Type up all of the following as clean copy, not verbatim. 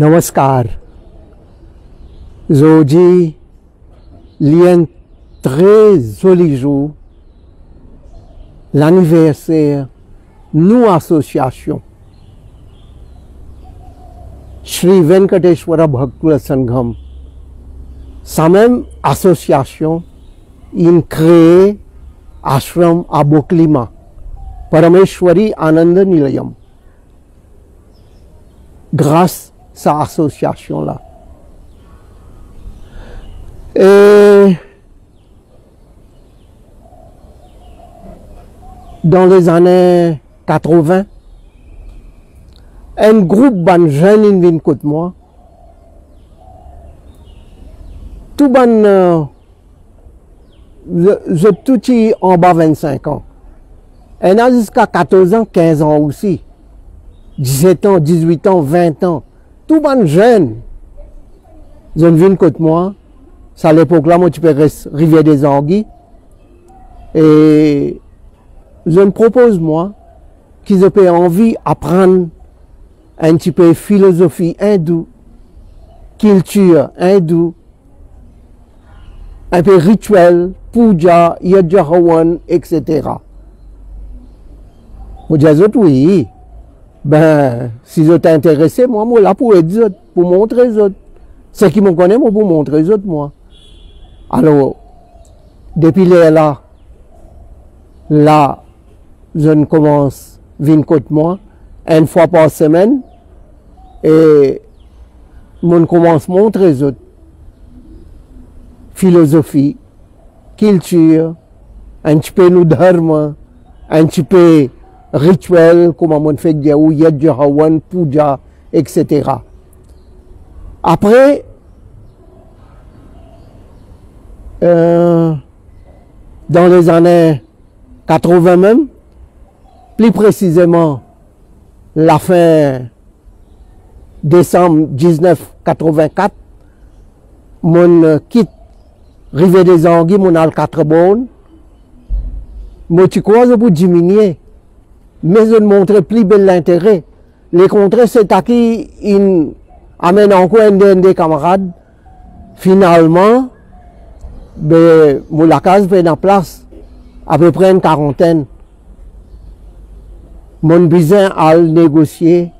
नमस्कार Aujourd'hui, il y a un très joli jour, l'anniversaire, nous association, Shri Venkateshwara Bhakti Sangham, sa même association, il crée ashram à Boklima, Parameshwari Ananda Nilayam. Grâce à cette association-là. Et dans les années 80, un groupe de jeunes vient côté moi. Tout ban, je tout en bas 25 ans. Et là jusqu'à 14 ans, 15 ans aussi. 17 ans, 18 ans, 20 ans. Tout ban jeunes. Je viens côté moi. C'est à l'époque-là, moi, tu peux Rivière des Anguilles. Et je me propose, moi, qu'ils aient envie d'apprendre un petit peu de philosophie hindoue, culture hindoue, un peu rituel, puja, yajahwan, etc. Moi, je dis, oui, ben, si je t'intéresse, moi, là pour aider, pour montrer les autres. Ceux qui me connaissent, moi, pour montrer les autres, moi. Alors, depuis là, je commence à venir côté moi, une fois par semaine, et je commence à montrer les autres. Philosophie, culture, un petit peu de dharma, un petit peu rituel, comment on fait dire, yajahwan, puja, etc. Après, dans les années 80 même, plus précisément la fin décembre 1984, mon quitte Rivière des Anguilles, mon al 4 bonnes, moi tu crois pour diminuer, mais je ne montrais plus bel l'intérêt. Les contrats, c'est à qui ils amènent encore un des camarades. Finalement, ben, la case est en place, à peu près une quarantaine. Mon bizin a négocié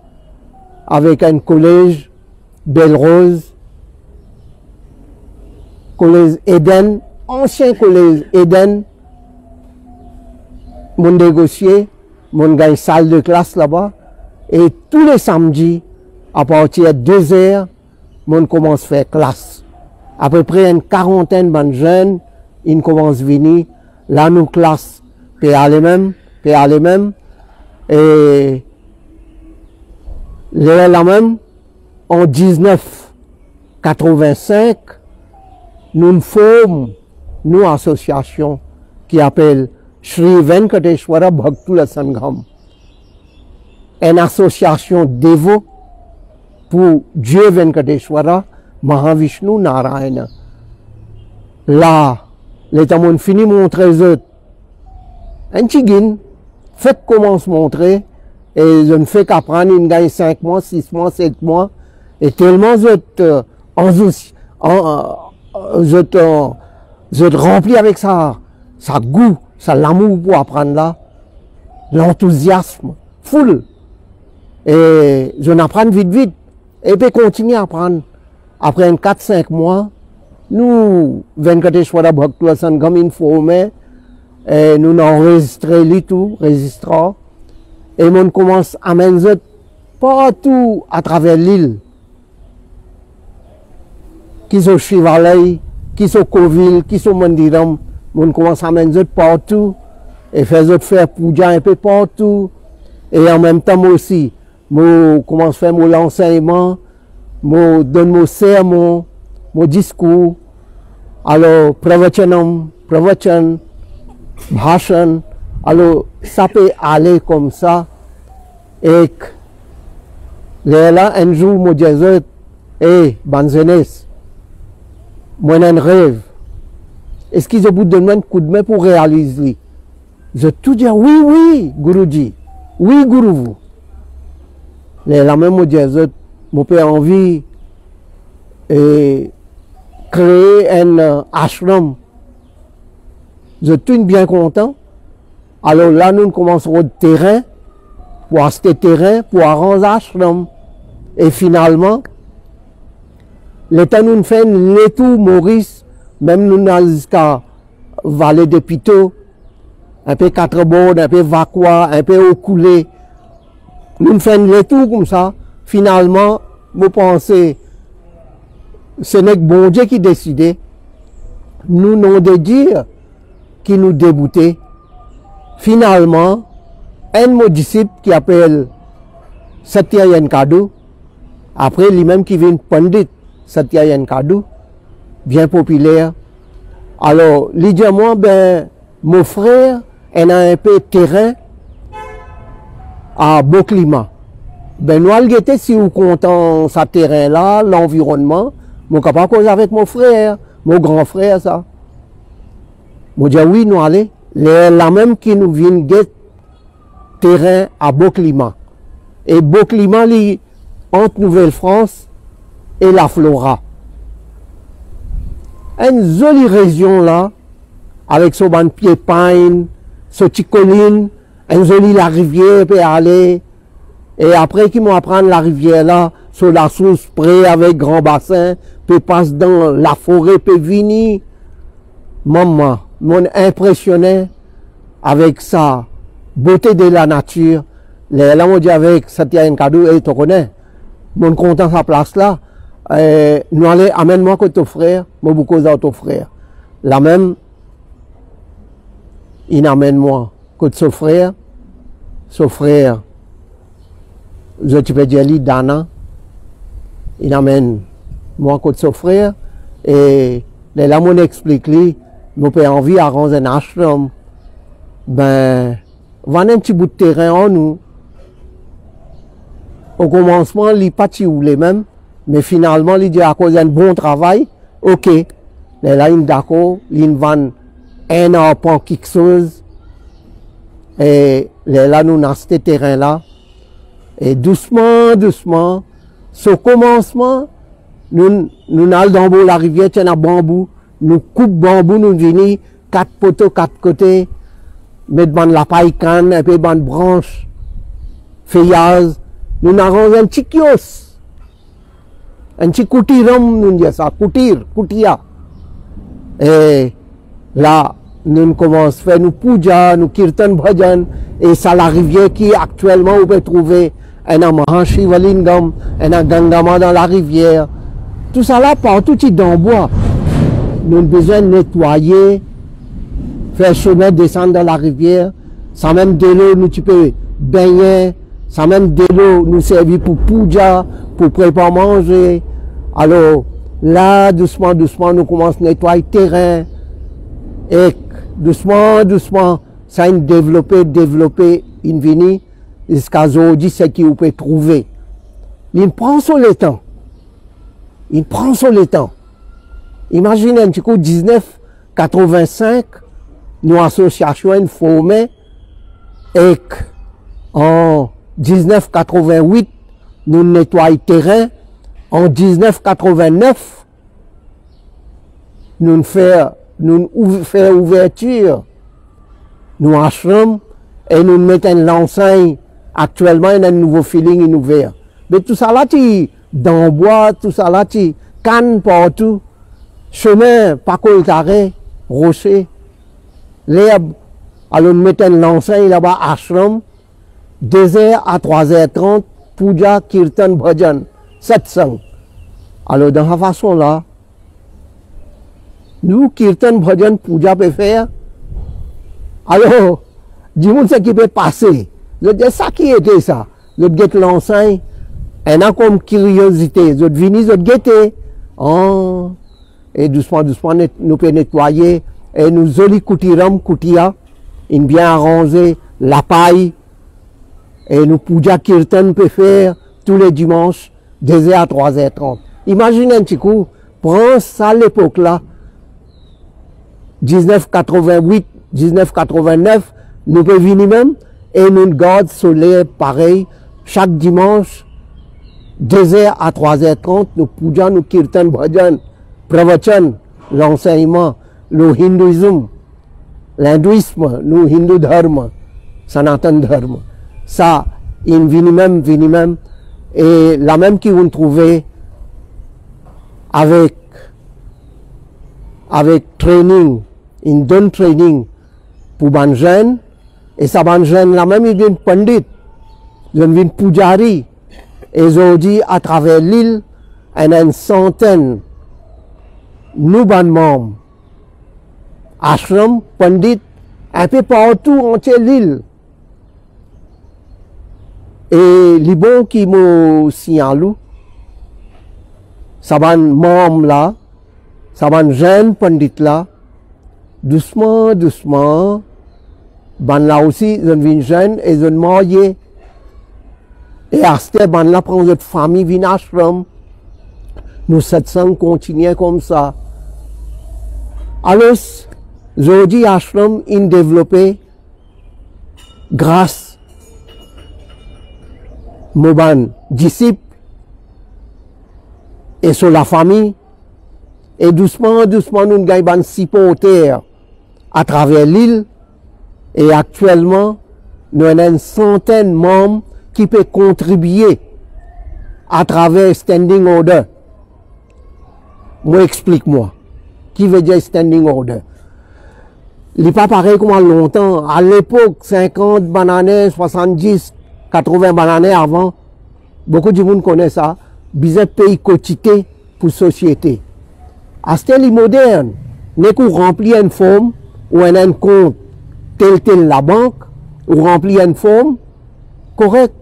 avec un collège, Belle Rose, collège Eden, ancien collège Eden. Mon négocié, mon gars une salle de classe là-bas, et tous les samedis, à partir de 2 heures, mon commence à faire classe. À peu près une quarantaine de jeunes, ils commencent à venir. Là, nous classe, puis aller même. Et là même, en 1985, nous formons une association qui s'appelle Shri Venkateshwara Bhakti Sangham. Une association dévot pour Dieu Venkateshwara, Mahavishnu Narayana. Là, les hommes fini montrer les autres. Un tigin, fait commence à montrer, et je ne fais qu'apprendre, il gagne 5 mois, 6 mois, 7 mois, et tellement je te remplis avec ça goût, ça l'amour pour apprendre là, l'enthousiasme, full. Et je n'apprends vite, et puis continue à apprendre. Après 4-5 mois, nous, Venkateshwara Bhakti Sangham informé, et nous enregistrons les tout, registrons, et on commence à mener partout à travers l'île. Qui sont Shivalay, qui sont Kovil, qui sont Mandiram, on commence à mener partout, et faire puja un peu partout, et en même temps aussi, on commence à faire l'enseignement, je donne mon sermon, mon discours, alors pravachan, bhashan, alors ça peut aller comme ça, et là, un jour, moi disais, bonne jeunesse, moi j'ai un rêve, est-ce qu'ils ont besoin d'un coup de main pour réaliser? Je tout dis, oui, Guruji, oui, Guru. La même moi disais, mon père a envie de créer un ashram. Je suis bien content. Alors là, nous commençons le terrain, pour acheter terrain, pour arranger ashram. Et finalement, l'État nous fait les tours Maurice, même nous allons jusqu'à Vallée des Piteaux, un peu quatre bords, un peu Vacois, un peu au coulé. Nous faisons les tours comme ça. Finalement, je pense ce n'est que bon Dieu qui décide. Nous n'avons de dire qui nous déboutait. Finalement, un de mes disciples qui appelle Satya Yankadu, après lui-même qui vient Pandit Satya Yankadu, bien populaire. Alors, il dit à moi, ben, mon frère, il a un peu de terrain à beau climat. Ben, nous allons si vous comptez ce terrain-là, l'environnement, je suis capable de causer avec mon frère, mon grand frère, ça. Je dis oui, nous allons. La même qui nous vient de terrain à beau climat. Et beau climat, entre Nouvelle-France et la Flora. Une jolie région là, avec ce ban pied pine, ce petit colline, une jolie la rivière peut aller. Et après qu'ils m'ont appris la rivière là, sur la source près avec grand bassin, peut passer dans la forêt, peut venir. Maman, m'ont impressionné avec sa beauté de la nature. Là, on dit avec Satya Yankadu, et tu connais, mon content sa place là. Nous allons amène-moi que ton frère, moi beaucoup de ton frère. La même, il amène moi que son frère, je te peux dire Dana, il amène moi que son frère, et là, mon explique lui, mon père envie à rendre un ashram, ben, vendre un petit bout de terrain en nous. Au commencement, il n'est pas les mêmes. Mais finalement, il dit à cause d'un bon travail, ok. Mais là, il est d'accord, il vend un an pour quelque chose. Et là, nous avons ce terrain-là. Et doucement, doucement, ce commencement, nous allons dans la rivière, il y a un bambou. Nous coupons bambou, nous venons, 4 poteaux, 4 côtés. Mettre la paille canne, un peu de branche, feuillage. Nous avons un petit kiosque. Un petit koutiram, nous disons ça, koutia. Et là, nous commençons à faire nos puja, nos kirtan bhajan, et ça la rivière qui actuellement, on peut trouver un Mahashivalingam, un Gangama dans la rivière. Tout ça là, partout, il est en bois. Nous avons besoin de nettoyer, faire chemin, descendre dans la rivière. Ça même de l'eau, nous tu peux baigner. Ça même de l'eau, nous servir pour puja, pour préparer manger. Alors, là, doucement, doucement, nous commençons à nettoyer le terrain. Et doucement, doucement, ça a développé, une vini, jusqu'à aujourd'hui, ce qu'on peut trouver. Il prend sur le temps. Imaginez un petit coup, 1985, nous associations une formée, et en 1988, nous nettoyons le terrain. En 1989, nous faisons ouverture, nous achetons et nous mettons l'enseigne. Actuellement, il y a un nouveau feeling ouvert. Mais tout ça là, tu dans le bois, tout ça là, tu canne partout, chemin, pas coltaré, rocher, l'herbe. Alors nous mettons l'enseigne là-bas, ashram, 2h à 3h30, puja, kirtan, bhajan. 700. Alors, dans la façon là, nous, kirtan, bhajan, puja, peut faire. Alors, dis-moi ce qui peut passer. Je dis, ça qui était ça. Je guette l'enseigne. Et a comme curiosité. Je viens, je guette. Oh. Et doucement, doucement, nous pouvons nettoyer. Et nous, joli koutia, une bien arrangé, la paille. Et nous, puja, kirtan, peut faire tous les dimanches. 2h à 3h30. Imaginez un petit coup, prends ça à l'époque là, 1988, 1989, nous pouvons venir même, et nous gardons soleil pareil, chaque dimanche, 2h à 3h30, nous puja, nous kirtan, bhajan, pravachan, l'enseignement, le hindouisme, l'hindouisme, le hindu dharma, sanatan dharma. Ça, il vini même, et la même qui vous trouvez avec training, une donne training pour ban jeune, et ça ban jeune la même il vient pandit, il vient pujari, et aujourd'hui à travers l'île, il y a une centaine, nous ban membres, ashram, pandit, un peu partout entier l'île. Et les bons qui m'ont signalé, ça ban membres là, ça ban jeune pandit là, doucement, ban là aussi, je viens jeune et je marié. Et à ce ban là, prend notre famille, vient ashram. Nous 700 continuons comme ça. Alors, aujourd'hui, ashram est développé grâce à mon disciple et sur la famille. Et doucement, nous gagnons supporter à travers l'île. Et actuellement, nous avons une centaine de membres qui peuvent contribuer à travers Standing Order. Moi, explique-moi. Qui veut dire Standing Order? Il n'est pas pareil comme longtemps. À l'époque, 50 bananes, 70, 80 bananes avant, beaucoup de monde connaît ça. Bizarre pays quotidien pour société. À ce temps moderne, n'est qu'on remplit une forme ou un compte tel la banque, ou remplit une forme, correct.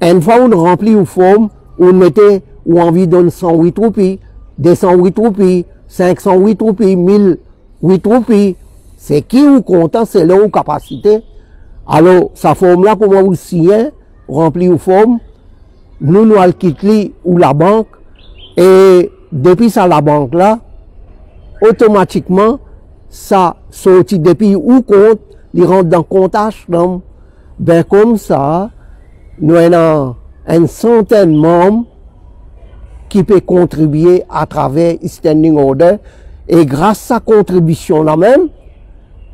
Une fois on remplit une forme, on mettait ou envie de 108 roupies, 208 roupies, 508 roupies, 1008 roupies. C'est qui ou content, c'est là ou capacité. Alors, sa forme là, comment vous signez, remplit une forme, nous allons quitter ou la banque, et depuis ça, la banque là, automatiquement, ça sortit depuis ou compte, il rentre dans le compte ashram. Ben comme ça, nous avons une centaine de membres qui peuvent contribuer à travers Standing Order. Et grâce à sa contribution là même,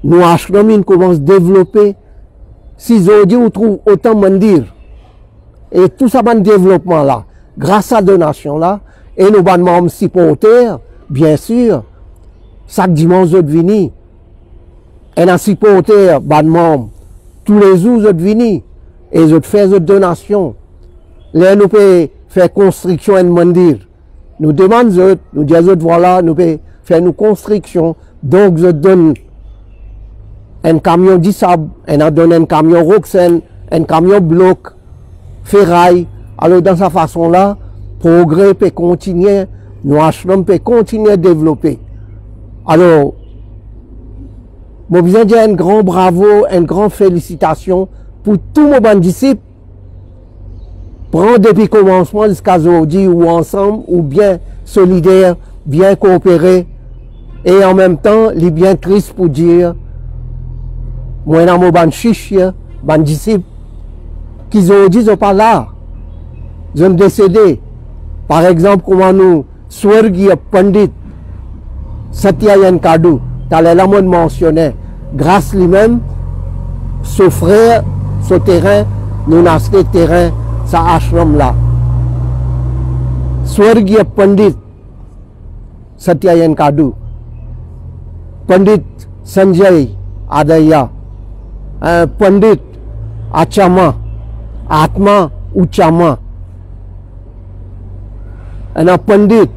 nous ashram commence à développer. Si aujourd'hui on trouve autant de mandir, et tout ça dans développement là, grâce à la donation là, et nous avons membres supporters, bien sûr, chaque dimanche de venir. Et un supporter, ban membre, tous les jours de venir, et je fais des donations. Là, nous pouvons faire construction et mandir. Nous demandons, nous disons, voilà, nous pouvons faire une construction. Donc, je donne un camion d'Issab, on donne un camion Roxen, un camion bloc, ferraille. Alors, dans sa façon-là, progrès peut continuer, nous ashram peut continuer à développer. Alors, je veux dire un grand bravo, une grande félicitation pour tous mes disciples. Prendre depuis le commencement jusqu'à aujourd'hui, ou ensemble, ou bien solidaires, bien coopérer. Et en même temps, il est bien triste pour dire, moi, dans mon chiche, mes disciples, qui aujourd'hui ne sont pas là. Ils sont décédés. Par exemple, comment nous, Swargiya Pandit, Satyayan Kadu, dans les lames mentionné, grâce lui-même, ce frère, ce terrain, nous avons acheté terrain, ça ashram là. Swargiya Pandit, Satyayan Kadu, Pandit Sanjay Adaya, Pandit Achama, Atma Uchama, un Pandit,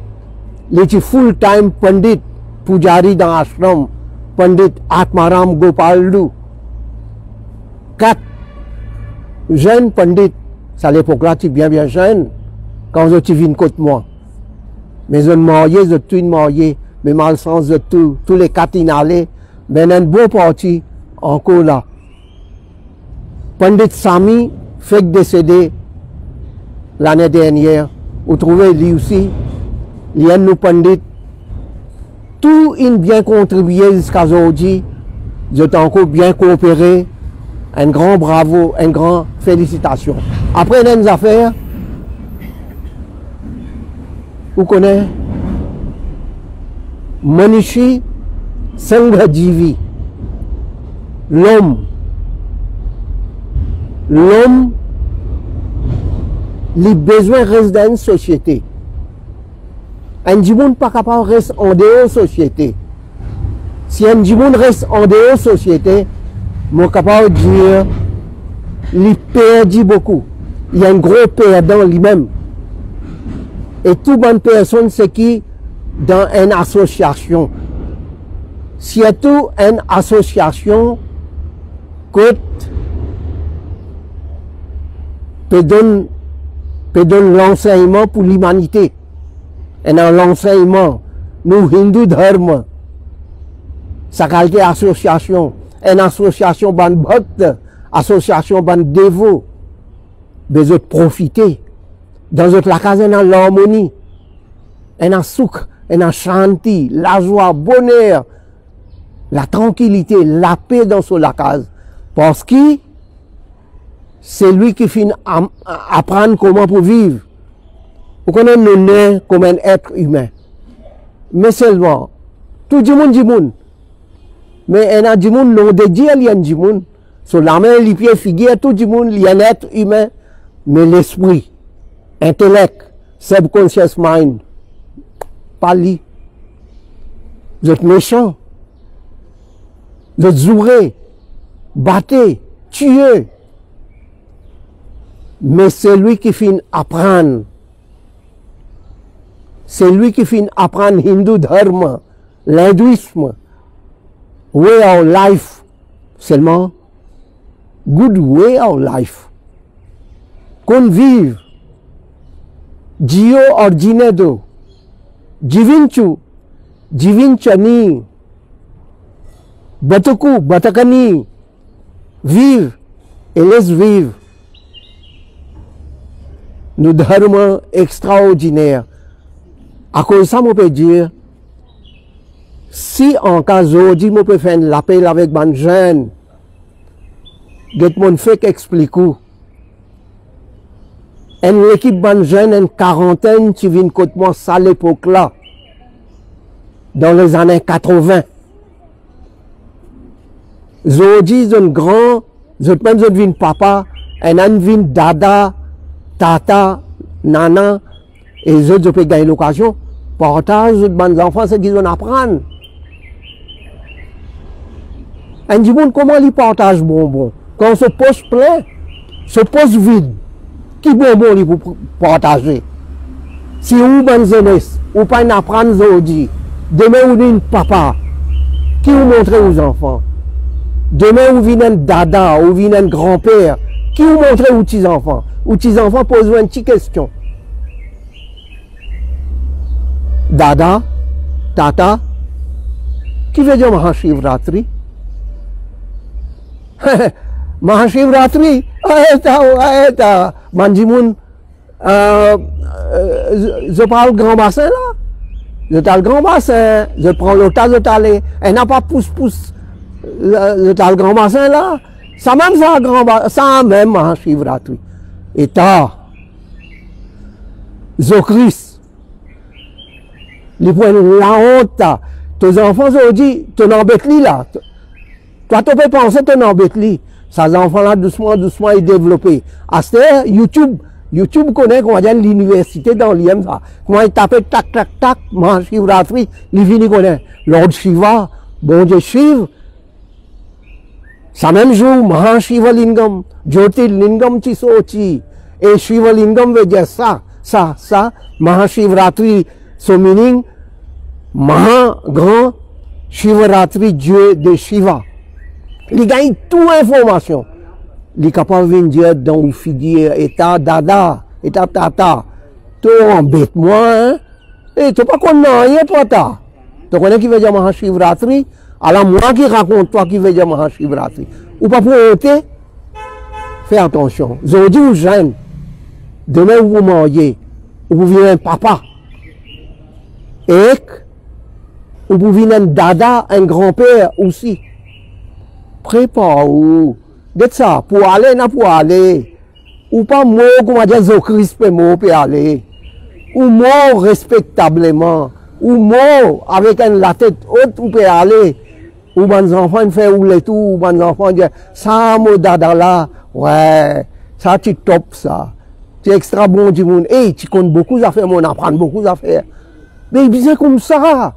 les full-time Pandit, Pujari dans l'ashram, Pandit Atmaram Gopaldu. 4 jeunes pandits, ça à l'époque-là, tu es bien jeune, quand je viens contre moi. Mais je marié, je suis marié, mais malsens de tout, tous les 4 inhalés, mais un beau parti encore là. Pandit Sami fait décéder l'année dernière, vous trouvez lui aussi, il y a nous pandits. Tout il bien contribué jusqu'à aujourd'hui. Je t'ai encore bien coopéré. Un grand bravo, une grande félicitation. Après les affaires, Vous connaissez Manishi Sanghajivi. L'homme, les besoins restent dans une société. Un monde pas capable de rester en dehors de la société. Si un monde reste en dehors de la société, je suis capable de dire qu'il perd beaucoup. Il y a un gros perdant lui-même. Et toute bonne personne, c'est qui dans une association. Surtout une association qui peut donner l'enseignement pour l'humanité. Et dans l'enseignement, nous, hindou dharma, ça qualité association, une association ban bhakt, association ban dévot, des autres profiter. Dans autres la case, dans l'harmonie, dans souk, dans shanti, la joie, bonheur, la tranquillité, la paix dans ce la case. Parce que c'est lui qui finit apprendre comment pour vivre. Vous connaissez nous nés comme un être humain. Mais seulement, tout le monde dit monde. Mais il y a du monde, non de Dieu, il y a du monde. Sur la main, les pieds, figure, tout le monde, il y a un être humain. Mais l'esprit, intellect, subconscious mind, pas lui. Vous êtes méchants. Vous êtes zourés, battez, tuez. Mais c'est lui qui finit apprendre. C'est lui qui finit apprendre Hindu Dharma, l'hindouisme, way of life, seulement good way of life. Qu'on vive, Dio ordinedo, Jivinchu, Jivinchani, Bataku, Batakani, vive et laisse vivre. Nous dharma extraordinaire. À cause de ça, on peut dire, si en cas aujourd'hui, on peut faire l'appel avec les jeunes, de mon fait qu'explique-vous. Une équipe de jeunes, une quarantaine, qui vient contre moi, ça à l'époque-là, dans les années 80. Aujourd'hui, un grand, même je viens papa, un an vient dada, tata, nana, et les autres peuvent gagner l'occasion. Partage les enfants, c'est qu'ils vont apprendre. On dit, comment ils partagent bonbons? Quand ce poste plein, ce poste vide, qui bonbons ils pour partager? Si vous bonne jeunesse, vous pas apprendre aujourd'hui, demain vous venez papa, qui vous montre aux enfants? Demain vous venez un dada, vous venez un grand-père, qui vous montre aux petits enfants? Aux petits enfants posent une petite question. Dada, tata, qui veut dire Mahashivratri? Mahashivratri, Manjimoun, je parle grand bassin là. Je parle grand bassin, je prends le tas de talé. Elle n'a pas pousse-pousse. Je parle grand bassin là. Ça même ça, grand bassin, ça même Mahashivratri. Et t'as, Zokris. Les points la honte, tes enfants aujourd'hui, tu embêtes là. Toi, tu peux penser que tu embêtes li. Ces enfants-là, doucement, ils développent. À ce temps, YouTube connaît, comment dire, l'université dans l'IM, ça. Comment ils tapent, tac, tac, tac, Mahashivratri, les vignes connaissent. Lord Shiva, bon Dieu Shiva. Ça même jour, Mahashiva Lingam, Jyotir Lingam Chisochi. Et Shiva Lingam veut dire ça, Mahashivratri. Son meaning, Maha, grand, Shivaratri, Dieu de Shiva. Il gagne toute information. Il est capable de dire dans le figure, état dada, état tata. Tu embêtes moi, hein? Et tu pas connais rien, toi, ta. Tu connais qui veut dire Mahashivratri? Alors, moi qui raconte toi qui veut dire Mahashivratri. Ou pas pour ôter? Fais attention. Aujourd'hui, vous jeunes. Demain, vous mangez. Ou vous venez un papa. Et vous pouvez un dada, un grand-père aussi. Prépare-vous. Dites ça, pour aller, n'a pour aller. Ou pas moi, comment dire, Christ peut moi pour aller. ou mort respectablement, ou mort avec la tête haute, ou peut aller, ou les enfants font rouler tout, ou les enfants disent, ça, mon dada là, ouais, ça, tu top ça. Tu es extra bon du monde. Hey, tu comptes beaucoup d'affaires, on apprend beaucoup d'affaires. Mais c'est comme ça.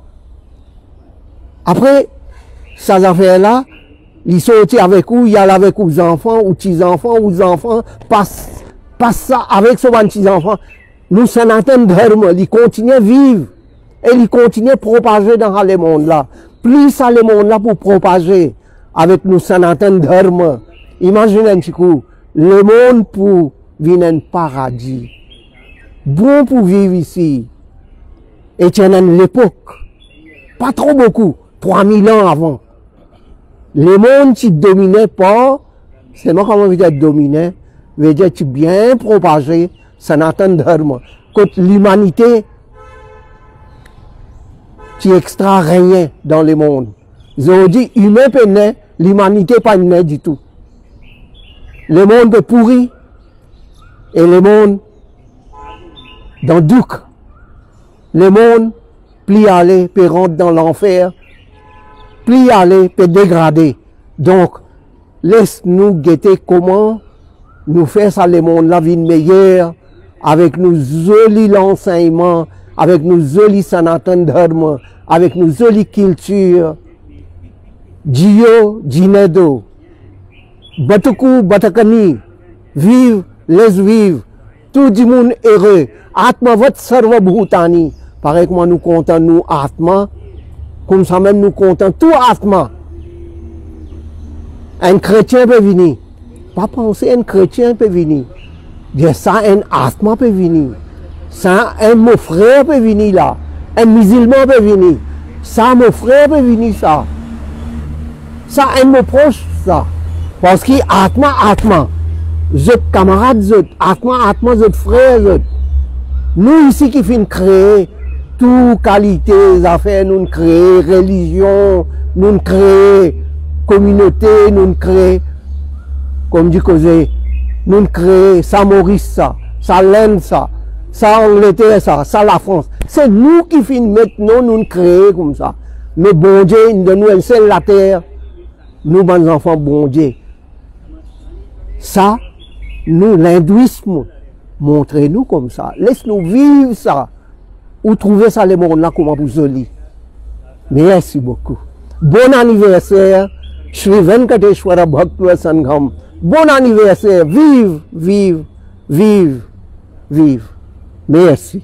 Après, ces affaires-là, ils sortent avec vous, il y a avec vous enfants, ou petits-enfants, ou les enfants, passent ça avec ce petits-enfants. Nous, Sanatan Dharma, ils continuent à vivre. Et ils continuent à propager dans le monde là. Plus ça le monde là pour propager avec nous Sanatan Dharma. Imaginez un petit coup, le monde pour vivre un paradis. Bon pour vivre ici. Et tiens, à l'époque, pas trop beaucoup, 3000 ans avant. Le monde qui dominait pas, c'est moi comment veut dire dominé, veut dire qui bien propagé Sanatan Dharma. Quand l'humanité qui extra rien dans le monde. Ils ont dit, humain peut naître, l'humanité pas naître du tout. Le monde est pourri, et le monde dans douk. Le monde, plus aller, peut rentrer dans l'enfer, plus aller, peut dégrader. Donc, laisse-nous guetter comment nous faire ça, le monde, la vie meilleure, avec nos jolis enseignements, avec nos jolis Sanatan Dharma, avec nos jolies cultures. Dio, Jinedo, Batuku, Batakani, vive, laisse vivre, tout le monde heureux. Atma vat sarva bhutani. Pareil que moi nous comptons nous Atma, comme ça même nous comptons tout Atma. Un chrétien peut venir. Pas penser un chrétien peut venir. Dire ça, un Atma peut venir. Ça, un mon frère peut venir là. Un musulman peut venir. Ça, mon frère peut venir ça. Ça, un mon proche ça. Parce qu'il Atma, Atma. Je camarades, je Atma, Atma, je frère, je. Nous ici qui finissons créer toute qualité affaires, nous créer religion, nous créer communauté, nous créer, comme dit causé, nous créer ça Maurice ça, ça l'Inde ça Angleterre ça la France. C'est nous qui finissons maintenant nous créer comme ça. Mais bon Dieu, nous donne un seul la terre, nous bons enfants bon Dieu. Ça, nous l'hindouisme. Montrez-nous comme ça. Laisse-nous vivre ça. Ou trouver ça le monde là comment vous joli. Merci beaucoup. Bon anniversaire. Shri Venkateshwara Bhakti Sangham. Bon anniversaire. Vive, vive, vive, vive. Merci.